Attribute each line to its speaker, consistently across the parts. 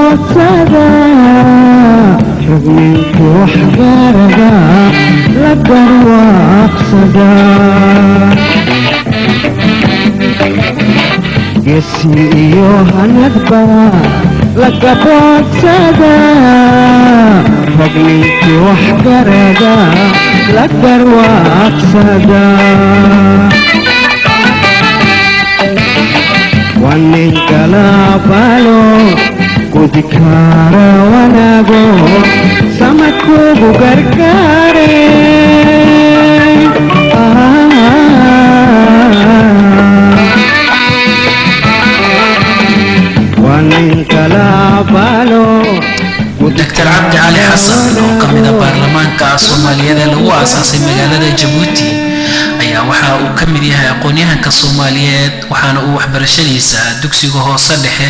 Speaker 1: boosada ragninka waxgarada la garwaaqsada geesi iyo hanadba laga boodsada ragninka waxgarada la garwaaqsada wanin kalabalo kudikara wanago samakugu gargare wanin kalabalo
Speaker 2: دكتور عبد علي حسن oo kamida baarlamaanka Soomaaliyeed ee lagu aasaasay magaalada Djibouti ayaa waxa uu kamid yahay aqoonyahanka Soomaaliyeed waxaana uu waxbarashadiisa dugsiga hoose dhexe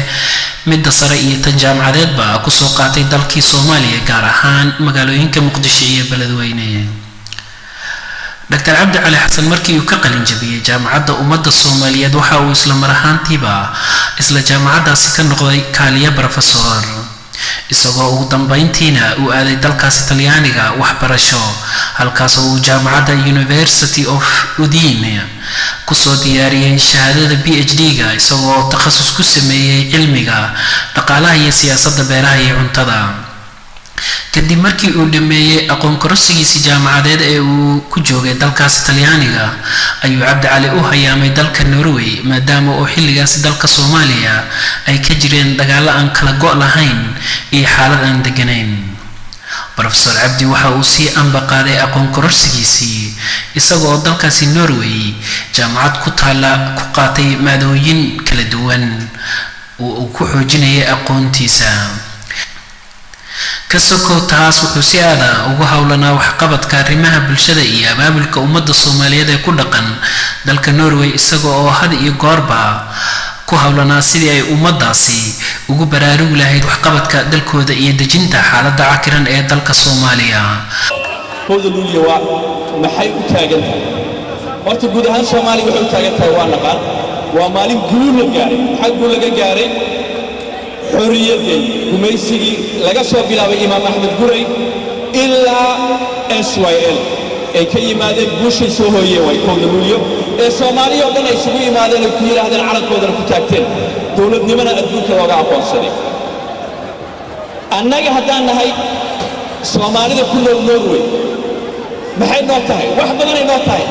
Speaker 2: midda sare iyo tan jaamacadeedba ku soo qaatay dalkii Soomaaliya gaar ahaan magaalooyinka Muqdisho iyo Beledweyne دكتور عبد علي حسن markii uu ka qalin jabiyay jaamacadda ummadda Soomaaliyeed waxa uu isla mar ahaantiiba isla jaamacadaasi ka noqday kaaliye professor isagoo ugu dambeyntiina uu aaday dalkaas Talyaaniga waxbarasho halkaas oo uu jaamacadda University of Udine ku soo diyaariyay shahaadada PhD-ga isagoo takhasus ku sameeyay cilmiga dhaqaalaha iyo siyaasadda beeraha iyo cuntada kadib markii uu dhameeyay aqoon kororsigiisa jaamacadeed ee uu ku joogay dalkaas Talyaaniga ayuu Cabdi Cali u hayaamay dalka Norway maadaama uu xilligaas dalka Soomaaliya ay ka jireen dagaal aan kala go' lahayn iyo xaalad aan deganayn Professor Cabdi waxa uu si anba qaaday aqoon kororsigiisii isagoo dalkaas Norway jaamacad ku taala ku qaatay maadooyin kala duwan oo ku xoojinayay aqoontiisa kasoo taas wuxuu si aad ah ugu hawlanaa waxqabadka arrimaha bulshada iyo abaabulka ummadda Soomaaliyeed ee ku dhaqan dalka Norway isagoo oo had iyo goorba ku hawlanaa sidii ay ummaddaasi ugu baraarug lahayd waxqabadka dalkooda iyo dejinta xaaladda cakiran ee dalka Soomaaliya
Speaker 3: howduluuliya waa maxay u taagan tahay horta guud ahaan Soomaaliya waxay u taagan tahay waa naqaan waa maalin guul la gaaray xaq guul laga gaaray xorriyadii gumaysigii laga soo bilaabay Imaam Axmed Guray ilaa SYL ay ka yimaadeen guushay soo hooyeen way howduluuliyo ee Soomaaliya oo dhan ay isugu yimaadeen oo ku yiraahdeen calankooda ku taagteen dawladnimada adduunka looga aqoonsaday annaga haddaan nahay Soomaalida ku nool Norway maxay noo tahay wax badan ay noo tahay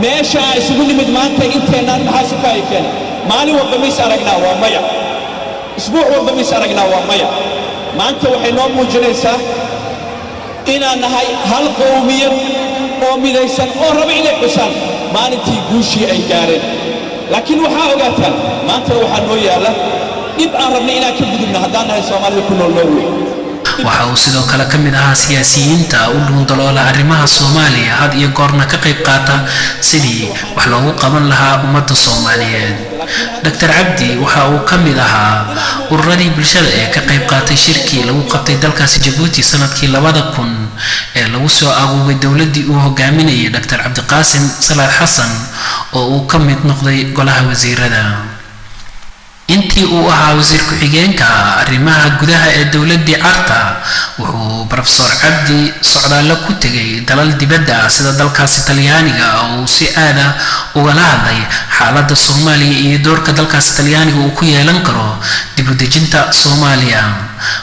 Speaker 3: meesha ay isugu nimid maanta inteenaan maxaa si kaay keen maalin walba mis aragnaa waa maya isbuuc walba mis aragnaa waa maya maanta waxay noo muujinaysaa inaan nahay hal qowmiyad oo midaysan oo raba inay xusaan maalintii guushii ay gaareen laakiin waxaa ogaataan maanta waxaa noo yaala dib aan rabnay inaan ka gudubno haddaan nahay Soomaalida ku nool Norway
Speaker 2: waxa uu sidoo kale ka mid ahaa siyaasiyiinta u dhundaloola arrimaha Soomaaliya had iyo goorna ka qayb qaata sidii wax loogu qaban lahaa ummadda Soomaaliyeed Dr. Cabdi waxa uu ka mid ahaa ururadii bulshada ee ka qayb qaatay shirkii lagu qabtay dalkaas Djibouti sanadkii 2000 ee lagu soo agoogay dawladdii uu hogaaminayay Dr. Cabdiqaasim Salaad Xasan oo uu ka mid noqday golaha wasiirada intii uu ahaa wasiir ku xigeenka arrimaha gudaha ee dawladda Carta wuxuu Professor Cabdi socdaal ku tagay dalal dibadda sida dalkaas Talyaaniga oo si aad ah uga hadlay xaaladda Soomaaliya iyo doorka dalkaas Talyaaniga uu ku yeelan karo dib u dejinta Soomaaliya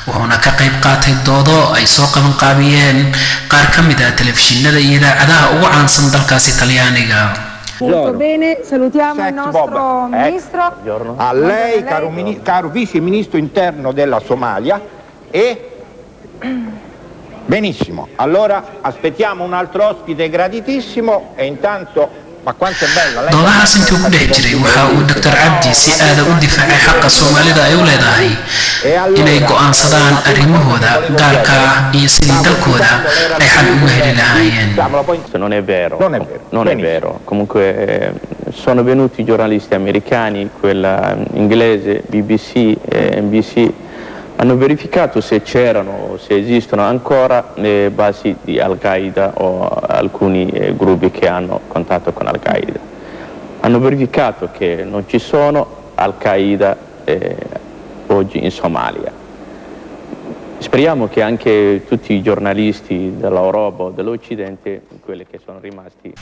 Speaker 2: wuxuuna ka qayb qaatay doodo ay soo qaban qaabiyeen qaar ka mid ah telefishinada iyo idaacadaha ugu caansan dalkaas Talyaaniga
Speaker 4: Molto bene, salutiamo il nostro ministro.
Speaker 5: A lei, caro vice ministro interno della Somalia e... Benissimo, allora aspettiamo un altro ospite graditissimo e intanto... Ma quanto è bella lei...
Speaker 2: doodahaas intii ugu dhex jiray waxa uu Dr. Cabdi si aad u difaacay xaqa Soomaalida ay u leedahay inay go'aansadaan arrimahooda gaarka ah iyo sidii dalkooda ay xal ugu heli lahaayeen
Speaker 6: Non è vero, non è vero. Comunque sono venuti i giornalisti americani, quella inglese, BBC, NBC, hanno verificato se c'erano o se esistono ancora le basi di Al-Qaeda o alcuni gruppi che hanno contatto con Al-Qaeda. Hanno verificato che non ci sono Al-Qaeda oggi in Somalia. speriamo che anche tutti i giornalisti dell'Europa o dell'Occidente, quelli che sono rimasti.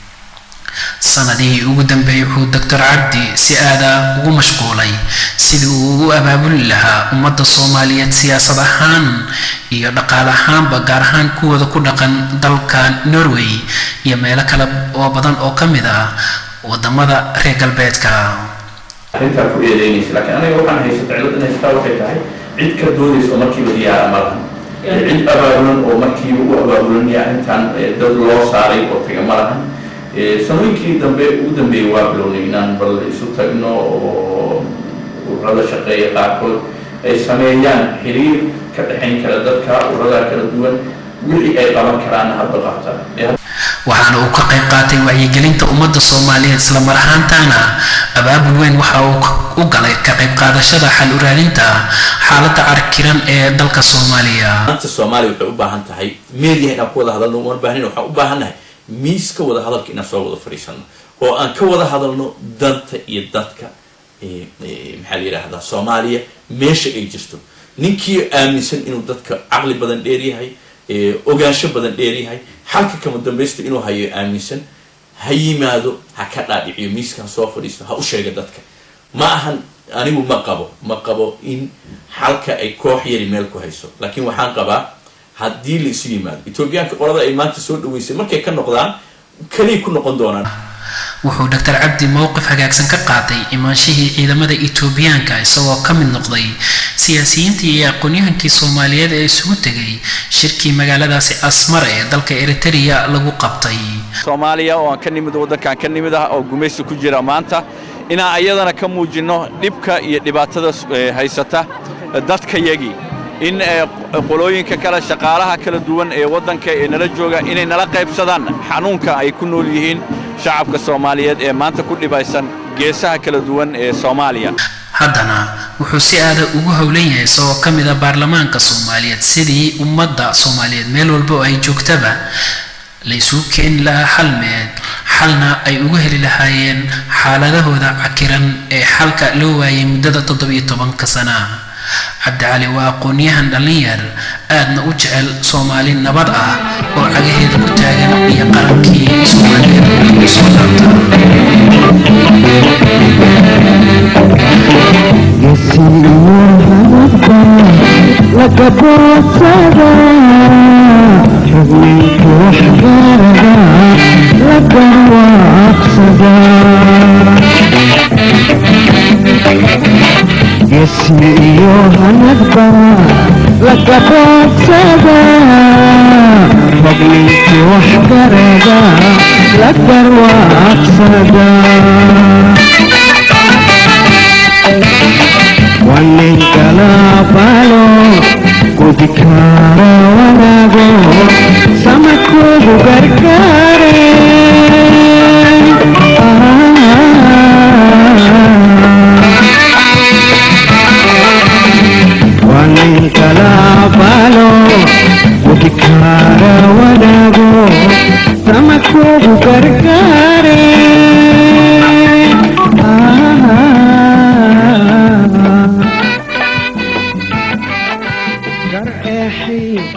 Speaker 2: sanadihii ugu dambeeyey wuxuu Dr. Cabdi si aada ugu mashquulay sidii uu u abaabuli lahaa ummadda Soomaaliyeed siyaasad ahaan iyo dhaqaale ahaanba gaar ahaan kuwooda ku dhaqan dalka Norway iyo meelo kale oo badan oo ka mid ah wadamada reer galbeedka.
Speaker 7: inta ku eedeynaysa laakiin aniga waxaan haystaa cilad inay istaa waxay tahay cid ka doodayso markiiba diyaar ma lahan cid abaabulan oo markiiba u abaabulan yahay intaan dad loo saaray oo taga ma lahan sanooyinkii dambe ugu dambeeyay waa bilownay inaan bal isu tagno oo ururada shaqeeya qaarkood ay sameeyaan xiriir ka dhexayn kara dadka ururada kala duwan wixii ay qaban karaan hadda qabta.
Speaker 2: waxaana uu ka qayb qaatay wacyigelinta ummadda Soomaaliyeed isla mar ahaantaana abaabul weyn waxa uu u galay ka qayb qaadashada xal u raadinta xaaladda arkiran ee dalka Soomaaliya.
Speaker 7: maanta Soomaaliya waxay u baahan tahay meediyaha inaan ku wada hadalno uma baahnina waxaan u baahanahay miiska wada hadalka inaan soo wada fadhiisano oo aan ka wada hadalno danta iyo dadka maxaa la yiraahdaa Soomaaliya meesha ay jirto ninkii aaminsan inuu dadka caqli badan dheer yahay ogaansho badan dheer yahay halka kama dambaysta inuu hayo aaminsan ha yimaado ha ka dhaadhiciyo miiskan soo fadhiisto ha u sheega dadka ma ahan anigu ma qabo in halka ay koox yari meel ku hayso laakiin waxaan qabaa haddii la isu yimaado Etoobiyaanka qolada ay maanta soo dhaweysay markay ka noqdaan kaliya ku noqon doonaan.
Speaker 2: wuxuu Dr. Cabdi mowqif hagaagsan ka qaatay imaanshihii ciidamada Etoobiyaanka isagoo ka mid noqday siyaasiyiintii iyo aqoonyahankii Soomaaliyeed ee isugu tagay shirkii magaaladaasi Asmara ee dalka Eritrea lagu qabtay.
Speaker 8: Soomaaliya oo aan ka nimid wadankan ka nimid ah oo gumaysi ku jira maanta inaan ayadana ka muujino dhibka iyo dhibaatada haysata dadka yagi in qolooyinka kala shaqaalaha kala duwan ee wadanka ee nala jooga inay nala qaybsadaan xanuunka ay ku nool yihiin shacabka Soomaaliyeed ee maanta ku dhibaysan geesaha kala duwan ee Soomaaliya.
Speaker 2: haddana wuxuu si aad ugu howlan yahay soo ka mid ah baarlamaanka Soomaaliyeed sidii ummadda Soomaaliyeed meel walba oo ay joogtaba la isugu keeni lahaa hal meel xalna ay ugu heli lahaayeen xaaladahooda cakiran ee xalka loo waayay muddada 17 sano. Cabdi Cali waa aqoonyahan dhalinyar aadna u jecel Soomaali nabad ah oo cagaheeda ku taagan iyo qarankii Soomaaliyeed oo soo laabtay.
Speaker 1: يسيو هنبا لك بوكسدا مغليك وحكردا لك برواقسدا وانك لا بالو كودكارا وناغو سمكو بغركاري Kalapalo, Udikara wanago, Samako bukarkare. Gar ehi.